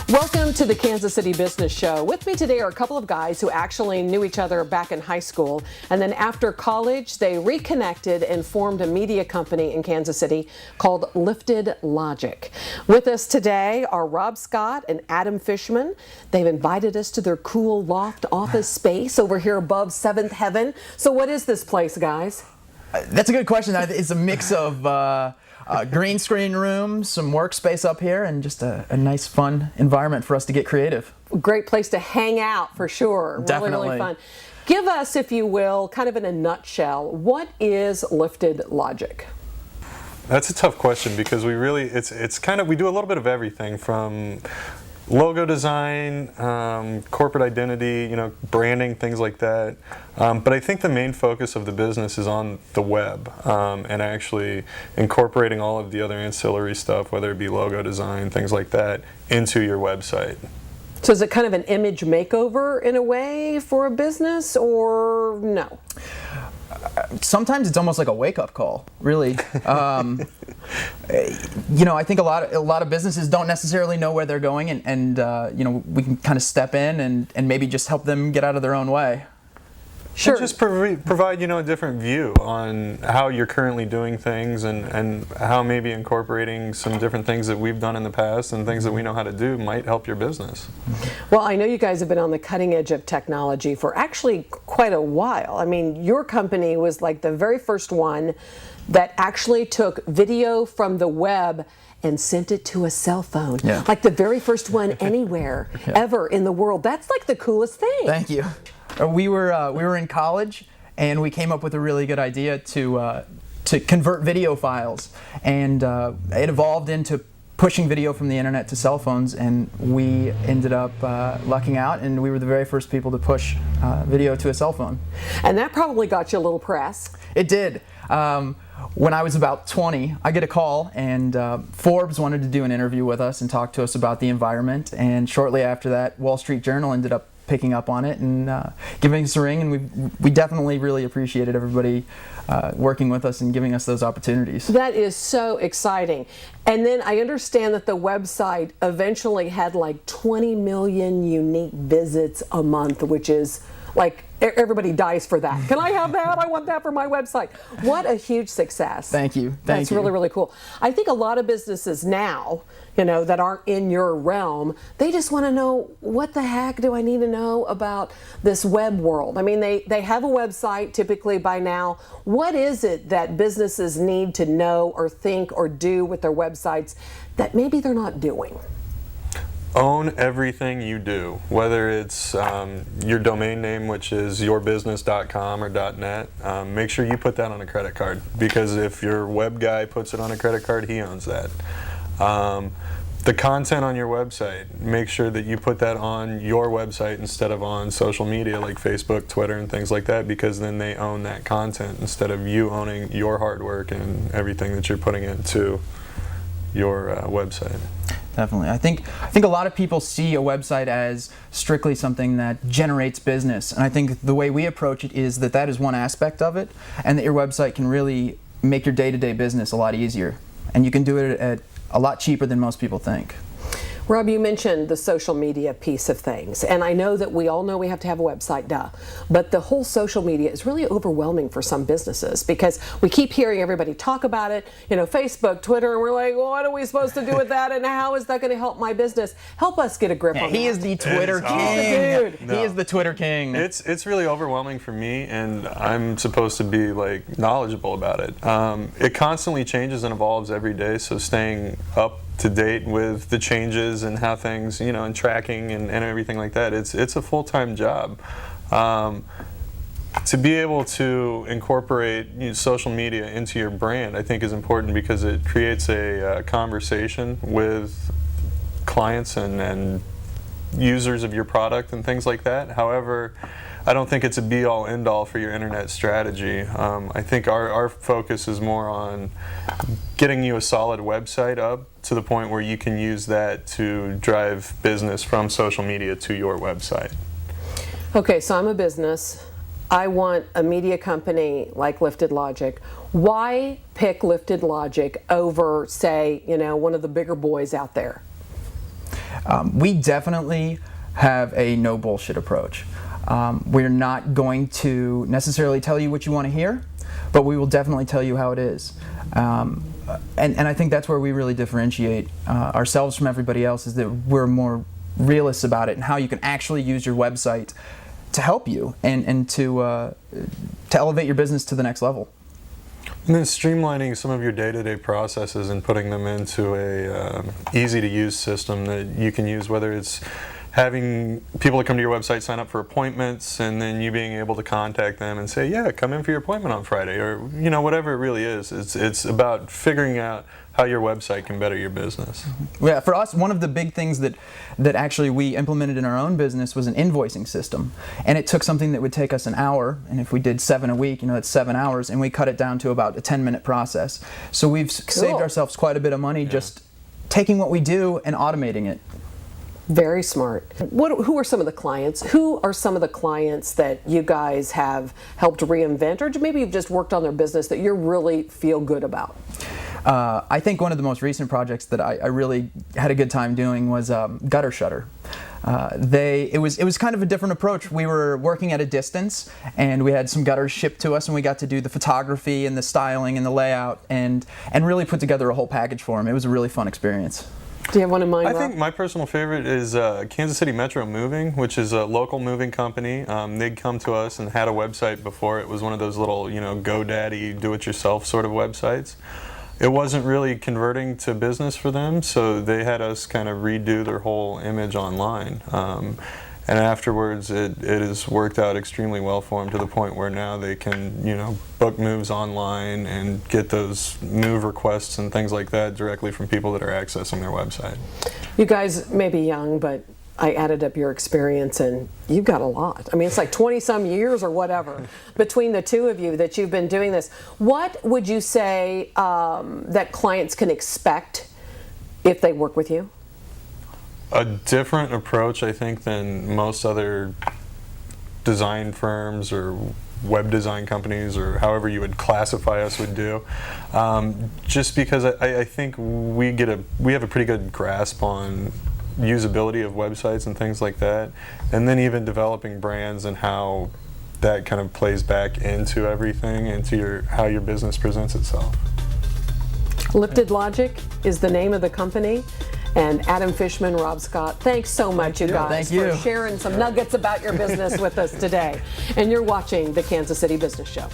Welcome to the Kansas City Business Show. With me today are a couple of guys who actually knew each other back in high school, and then after college they reconnected and formed a media company in Kansas City called Lifted Logic. With us today are Rob Scott and Adam Fishman. They've invited us to their cool loft office space over here above 7th Heaven. So what is this place, guys? That's a good question. It's a mix of green screen room, some workspace up here, and just a nice, fun environment for us to get creative. Great place to hang out for sure. Definitely. Really fun. Give us, if you will, kind of in a nutshell, what is Lifted Logic? That's a tough question because we do a little bit of everything from logo design, corporate identity, branding, things like that. But I think the main focus of the business is on the web and actually incorporating all of the other ancillary stuff, whether it be logo design, things like that, into your website. So is it kind of an image makeover in a way for a business, or no? Sometimes it's almost like a wake-up call, really. I think a lot of businesses don't necessarily know where they're going, and we can kind of step in and maybe just help them get out of their own way. Sure. And just provide a different view on how you're currently doing things and how maybe incorporating some different things that we've done in the past and things that we know how to do might help your business. Well, I know you guys have been on the cutting edge of technology for actually quite a while. I mean, your company was like the very first one that actually took video from the web and sent it to a cell phone. Yeah. Like the very first one anywhere ever in the world. That's like the coolest thing. Thank you. We were in college, and we came up with a really good idea to convert video files, and it evolved into pushing video from the internet to cell phones, and we ended up lucking out, and we were the very first people to push video to a cell phone. And that probably got you a little press. It did. When I was about 20, I get a call, and Forbes wanted to do an interview with us and talk to us about the environment, and shortly after that, Wall Street Journal ended up picking up on it and giving us a ring, and we definitely really appreciated everybody working with us and giving us those opportunities. That is so exciting. And then I understand that the website eventually had like 20 million unique visits a month, which is like everybody dies for that. Can I have that? I want that for my website. What a huge success. Thank you. That's really, really cool. I think a lot of businesses now, that aren't in your realm, they just want to know, what the heck do I need to know about this web world? I mean, they have a website typically by now. What is it that businesses need to know or think or do with their websites that maybe they're not doing? Own everything you do, whether it's your domain name, which is yourbusiness.com or .net. Make sure you put that on a credit card, because if your web guy puts it on a credit card, he owns that. The content on your website, make sure that you put that on your website instead of on social media like Facebook, Twitter, and things like that, because then they own that content instead of you owning your hard work and everything that you're putting into your website. Definitely. I think a lot of people see a website as strictly something that generates business, and I think the way we approach it is that is one aspect of it, and that your website can really make your day-to-day business a lot easier, and you can do it at a lot cheaper than most people think. Rob, you mentioned the social media piece of things, and I know that we all know we have to have a website, but the whole social media is really overwhelming for some businesses, because we keep hearing everybody talk about it, Facebook, Twitter, and we're like, well, what are we supposed to do with that, and how is that going to help my business? Help us get a grip on that. He is the Twitter king. He's the dude. He is the Twitter king. It's really overwhelming for me, and I'm supposed to be knowledgeable about it. It constantly changes and evolves every day, so staying up to date with the changes and how things, and tracking and everything like that. It's a full-time job. To be able to incorporate social media into your brand, I think, is important, because it creates a conversation with clients and users of your product and things like that. However, I don't think it's a be-all, end-all for your internet strategy. I think our focus is more on getting you a solid website up to the point where you can use that to drive business from social media to your website. Okay, so I'm a business. I want a media company like Lifted Logic. Why pick Lifted Logic over, say, one of the bigger boys out there? We definitely have a no bullshit approach. We're not going to necessarily tell you what you want to hear, but we will definitely tell you how it is. And I think that's where we really differentiate ourselves from everybody else, is that we're more realists about it and how you can actually use your website to help you and to elevate your business to the next level. And then streamlining some of your day-to-day processes and putting them into a easy-to-use system that you can use, whether it's having people that come to your website sign up for appointments, and then you being able to contact them and say, yeah, come in for your appointment on Friday, or whatever it really is. It's about figuring out how your website can better your business. Yeah, for us, one of the big things that actually we implemented in our own business was an invoicing system. And it took something that would take us an hour, and if we did 7 a week, that's 7 hours, and we cut it down to about a 10-minute process. So we've saved ourselves quite a bit of money just taking what we do and automating it. Very smart. Who are some of the clients? Who are some of the clients that you guys have helped reinvent, or maybe you've just worked on their business that you really feel good about? I think one of the most recent projects that I really had a good time doing was Gutter Shutter. It was kind of a different approach. We were working at a distance, and we had some gutters shipped to us, and we got to do the photography and the styling and the layout, and really put together a whole package for them. It was a really fun experience. Do you have one in mind, I Rob? think my personal favorite is Kansas City Metro Moving, which is a local moving company. They'd come to us and had a website before. It was one of those little, GoDaddy, do-it-yourself sort of websites. It wasn't really converting to business for them, so they had us kind of redo their whole image online. And afterwards, it has worked out extremely well for them, to the point where now they can, book moves online and get those move requests and things like that directly from people that are accessing their website. You guys may be young, but I added up your experience, and you've got a lot. I mean, it's like 20-some years or whatever between the two of you that you've been doing this. What would you say that clients can expect if they work with you? A different approach, I think, than most other design firms or web design companies, or however you would classify us, would do. Just because I think we have a pretty good grasp on usability of websites and things like that, and then even developing brands and how that kind of plays back into everything, into how your business presents itself. Lifted Logic is the name of the company. And Adam Fishman, Rob Scott, thanks so much, you guys, for sharing some nuggets about your business with us today. And you're watching the Kansas City Business Show.